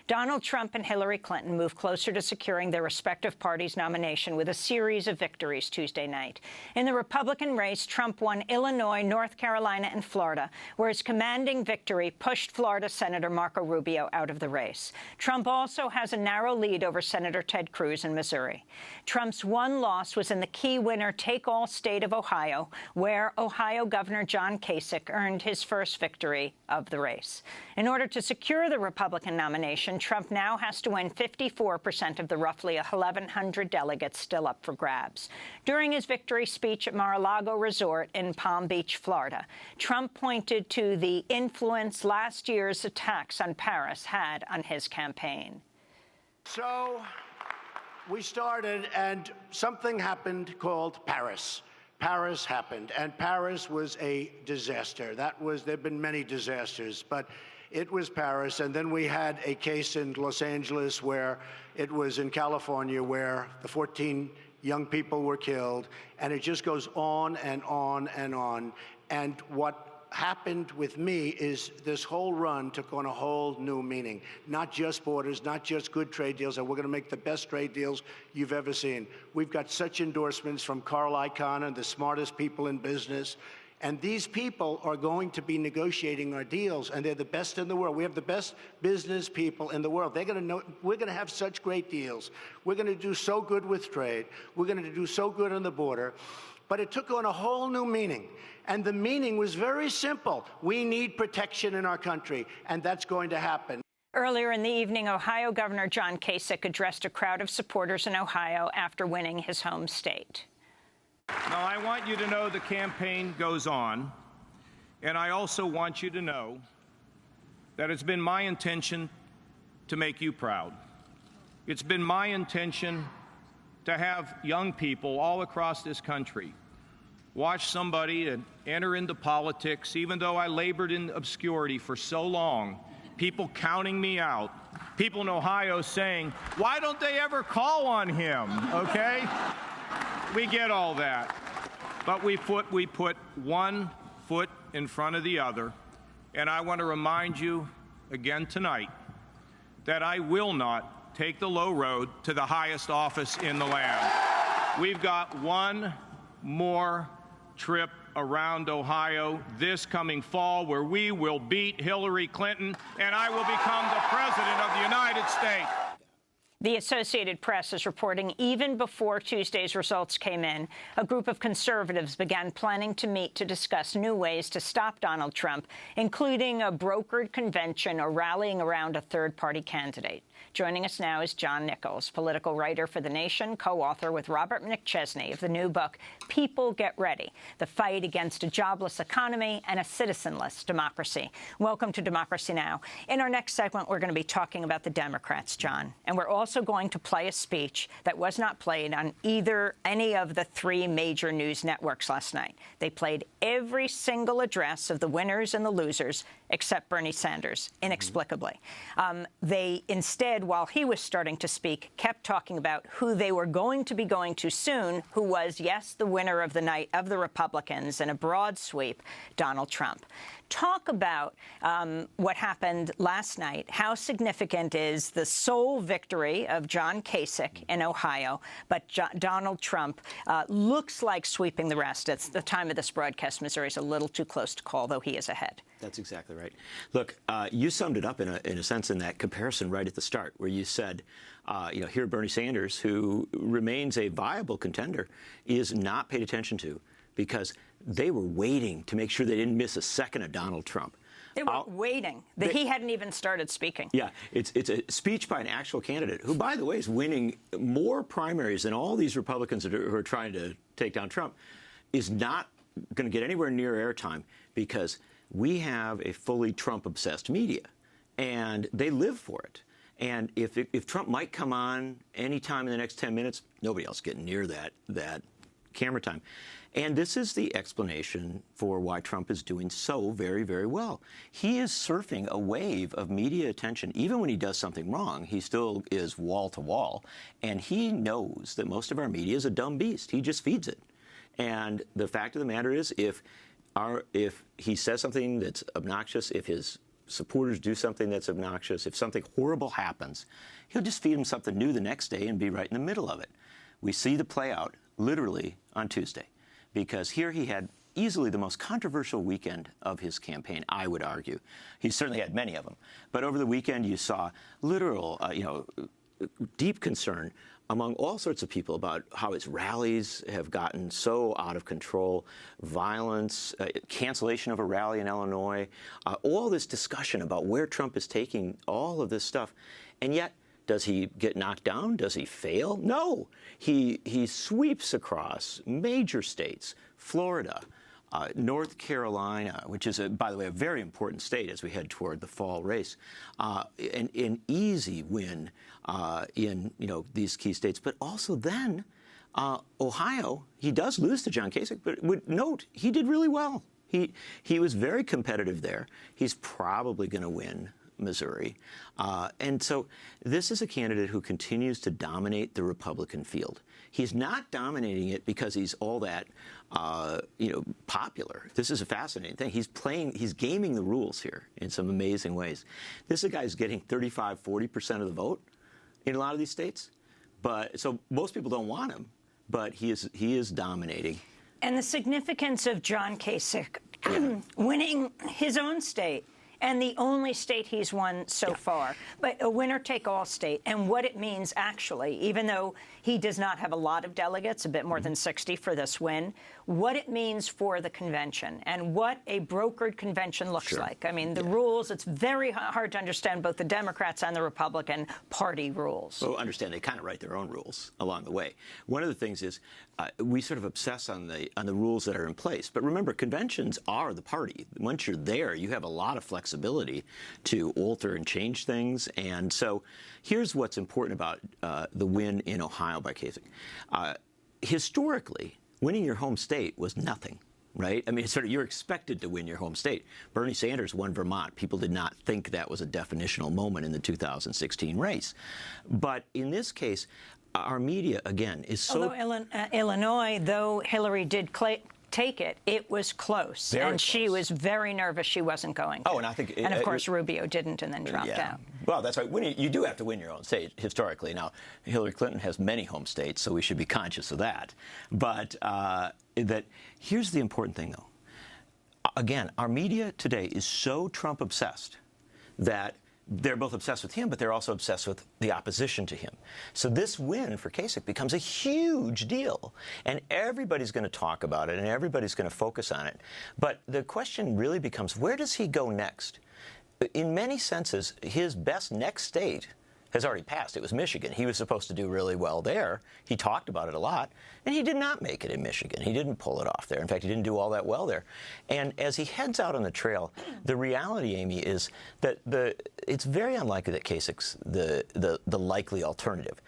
Donald Trump and Hillary Clinton moved closer to securing their respective parties' nomination with a series of victories Tuesday night. In the Republican race, Trump won Illinois, North Carolina, and Florida, where his commanding victory pushed Florida Senator Marco Rubio out of the race. Trump also has a narrow lead over Senator Ted Cruz in Missouri. Trump's one loss was in the key winner-take-all state of Ohio, where Ohio Governor John Kasich earned his first victory of the race. In order to secure the Republican nomination, Trump now has to win 54% of the roughly 1,100 delegates still up for grabs. During his victory speech at Mar-a-Lago Resort in Palm Beach, Florida, Trump pointed to the influence last year's attacks on Paris had on his campaign. So we started, and something happened called Paris. Paris happened, and Paris was a disaster. There've been many disasters, but it was Paris. And then we had a case in Los Angeles where it was in California where the 14 young people were killed, and it just goes on and on and on. And what happened with me is this whole run took on a whole new meaning. Not just borders, not just good trade deals, and we're going to make the best trade deals you've ever seen. We've got such endorsements from Carl Icahn and the smartest people in business. And these people are going to be negotiating our deals, and they're the best in the world. We have the best business people in the world. They're going to know we're going to have such great deals. We're going to do so good with trade. We're going to do so good on the border. But it took on a whole new meaning. And the meaning was very simple. We need protection in our country, and that's going to happen. Earlier in the evening, Ohio Governor John Kasich addressed a crowd of supporters in Ohio after winning his home state. Now, I want you to know the campaign goes on, and I also want you to know that it's been my intention to make you proud. It's been my intention to have young people all across this country watch somebody enter into politics, even though I labored in obscurity for so long, people counting me out, people in Ohio saying, why don't they ever call on him, okay? We get all that. But we put one foot in front of the other, and I want to remind you again tonight that I will not take the low road to the highest office in the land. We've got one more trip around Ohio this coming fall where we will beat Hillary Clinton, and I will become the President of the United States. The Associated Press is reporting even before Tuesday's results came in, a group of conservatives began planning to meet to discuss new ways to stop Donald Trump, including a brokered convention or rallying around a third-party candidate. Joining us now is John Nichols, political writer for The Nation, co-author with Robert McChesney of the new book, People Get Ready, The Fight Against a Jobless Economy and a Citizenless Democracy. Welcome to Democracy Now! In our next segment, we're going to be talking about the Democrats, John, and we're also going to play a speech that was not played on any of the three major news networks last night. They played every single address of the winners and the losers except Bernie Sanders, inexplicably. They instead, while he was starting to speak, kept talking about who they were going to be going to soon, who was, yes, the winner of the night of the Republicans in a broad sweep, Donald Trump. Talk about what happened last night. How significant is the sole victory of John Kasich in Ohio, but Donald Trump looks like sweeping the rest. At the time of this broadcast, Missouri's a little too close to call, though he is ahead. That's exactly right. Look, you summed it up in a sense in that comparison right at the start, where you said, here Bernie Sanders, who remains a viable contender, is not paid attention to because they were waiting to make sure they didn't miss a second of Donald Trump. They were waiting. He hadn't even started speaking. Yeah, it's a speech by an actual candidate who, by the way, is winning more primaries than all these Republicans who are trying to take down Trump, is not going to get anywhere near airtime because we have a fully Trump-obsessed media, and they live for it. And if Trump might come on any time in the next 10 minutes, nobody else getting near that camera time. And this is the explanation for why Trump is doing so very, very well. He is surfing a wave of media attention. Even when he does something wrong, he still is wall to wall. And he knows that most of our media is a dumb beast. He just feeds it. And the fact of the matter is, if he says something that's obnoxious, if his supporters do something that's obnoxious, if something horrible happens, he'll just feed them something new the next day and be right in the middle of it. We see the play out literally on Tuesday, because here he had easily the most controversial weekend of his campaign, I would argue. He certainly had many of them. But over the weekend, you saw literal, deep concern among all sorts of people about how his rallies have gotten so out of control, violence, cancellation of a rally in Illinois, all this discussion about where Trump is taking all of this stuff. And yet, does he get knocked down? Does he fail? No. He sweeps across major states, Florida, North Carolina, which is, by the way, a very important state as we head toward the fall race, an easy win in these key states. But also then Ohio, he does lose to John Kasich, but note he did really well. He was very competitive there. He's probably going to win Missouri. And so this is a candidate who continues to dominate the Republican field. He's not dominating it because he's all that, popular. This is a fascinating thing. He's gaming the rules here in some amazing ways. This is a guy who's getting 35, 40% of the vote in a lot of these states. So most people don't want him, but he is dominating. And the significance of John Kasich winning his own state, and the only state he's won so far, but a winner-take-all state, and what it means actually, even though he does not have a lot of delegates, a bit more than 60 for this win, what it means for the convention and what a brokered convention looks like. I mean, the rules, it's very hard to understand both the Democrats and the Republican Party rules. Well, understand they kind of write their own rules along the way. One of the things is we sort of obsess on the rules that are in place. But remember, conventions are the party. Once you're there, you have a lot of flexibility to alter and change things. And so here's what's important about the win in Ohio by Kasich. Historically, winning your home state was nothing, right? I mean, you're expected to win your home state. Bernie Sanders won Vermont. People did not think that was a definitional moment in the 2016 race. But in this case, our media, again, is so... Although Illinois, though Hillary did take it, it was close. Very and close. She was very nervous she wasn't going to. Oh, and I think... And, of course, Rubio didn't and then dropped out. Well, that's right. You do have to win your own state, historically. Now, Hillary Clinton has many home states, so we should be conscious of that. But here's the important thing, though. Again, our media today is so Trump-obsessed that they're both obsessed with him, but they're also obsessed with the opposition to him. So this win for Kasich becomes a huge deal, and everybody's going to talk about it, and everybody's going to focus on it. But the question really becomes, where does he go next? In many senses, his best next state has already passed. It was Michigan. He was supposed to do really well there. He talked about it a lot, and he did not make it in Michigan. He didn't pull it off there. In fact, he didn't do all that well there. And as he heads out on the trail, the reality, Amy, is that it's very unlikely that Kasich's the likely alternative.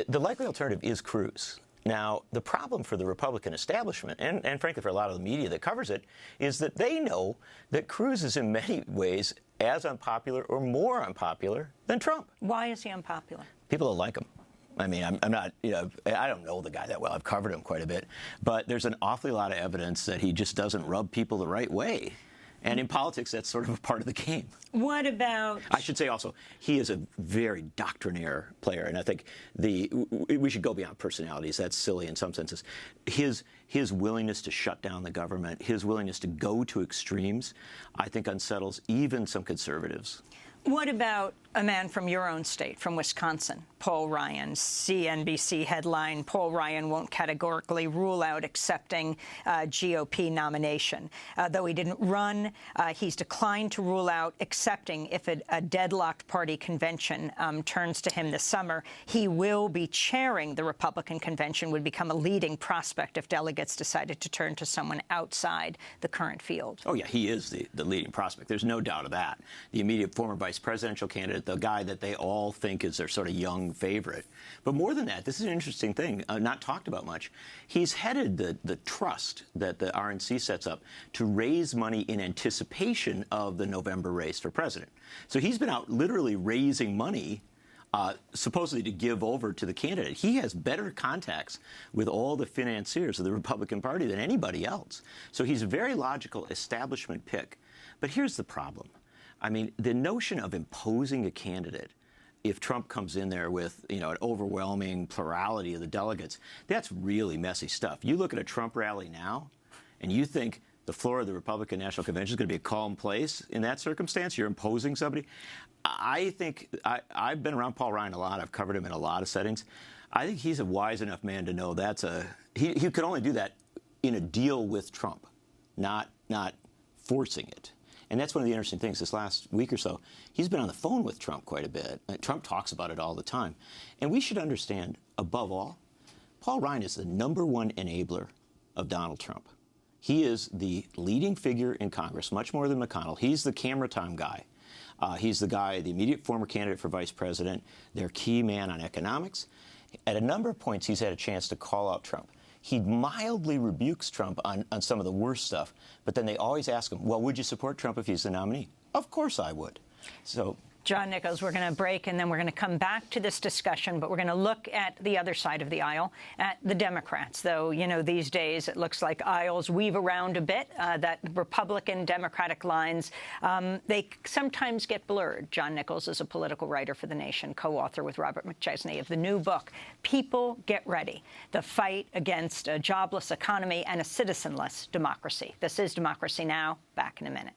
The likely alternative is Cruz. Now, the problem for the Republican establishment, and frankly for a lot of the media that covers it, is that they know that Cruz is in many ways as unpopular or more unpopular than Trump. Why is he unpopular? People don't like him. I mean, I'm not, I don't know the guy that well. I've covered him quite a bit. But there's an awfully lot of evidence that he just doesn't rub people the right way. And in politics, that's sort of a part of the game. What about... I should say also, he is a very doctrinaire player, and I think we should go beyond personalities. That's silly in some senses. His willingness to shut down the government, his willingness to go to extremes, I think unsettles even some conservatives. What about a man from your own state, from Wisconsin, Paul Ryan? CNBC headline, Paul Ryan won't categorically rule out accepting GOP nomination. Though he didn't run, he's declined to rule out accepting if a deadlocked party convention turns to him this summer. He will be chairing the Republican convention, would become a leading prospect if delegates decided to turn to someone outside the current field. Oh, yeah, he is the leading prospect. There's no doubt of that. The immediate former vice presidential candidate, the guy that they all think is their sort of young favorite. But more than that, this is an interesting thing, not talked about much. He's headed the trust that the RNC sets up to raise money in anticipation of the November race for president. So he's been out literally raising money supposedly to give over to the candidate. He has better contacts with all the financiers of the Republican Party than anybody else. So he's a very logical establishment pick. But here's the problem. I mean, the notion of imposing a candidate, if Trump comes in there with, you know, an overwhelming plurality of the delegates, that's really messy stuff. You look at a Trump rally now, and you think the floor of the Republican National Convention is going to be a calm place in that circumstance. You're imposing somebody. I think I've been around Paul Ryan a lot. I've covered him in a lot of settings. I think he's a wise enough man to know he could only do that in a deal with Trump, not forcing it. And that's one of the interesting things. This last week or so, he's been on the phone with Trump quite a bit. Trump talks about it all the time. And we should understand, above all, Paul Ryan is the #1 enabler of Donald Trump. He is the leading figure in Congress, much more than McConnell. He's the camera time guy. He's the guy, the immediate former candidate for vice president, their key man on economics. At a number of points, he's had a chance to call out Trump. He mildly rebukes Trump on some of the worst stuff, but then they always ask him, well, would you support Trump if he's the nominee? Of course I would. So, John Nichols, we're going to break, and then we're going to come back to this discussion, but we're going to look at the other side of the aisle, at the Democrats. Though, you know, these days it looks like aisles weave around a bit, that Republican-Democratic lines, they sometimes get blurred. John Nichols is a political writer for The Nation, co-author with Robert McChesney of the new book, People Get Ready, the fight against a jobless economy and a citizenless democracy. This is Democracy Now! Back in a minute.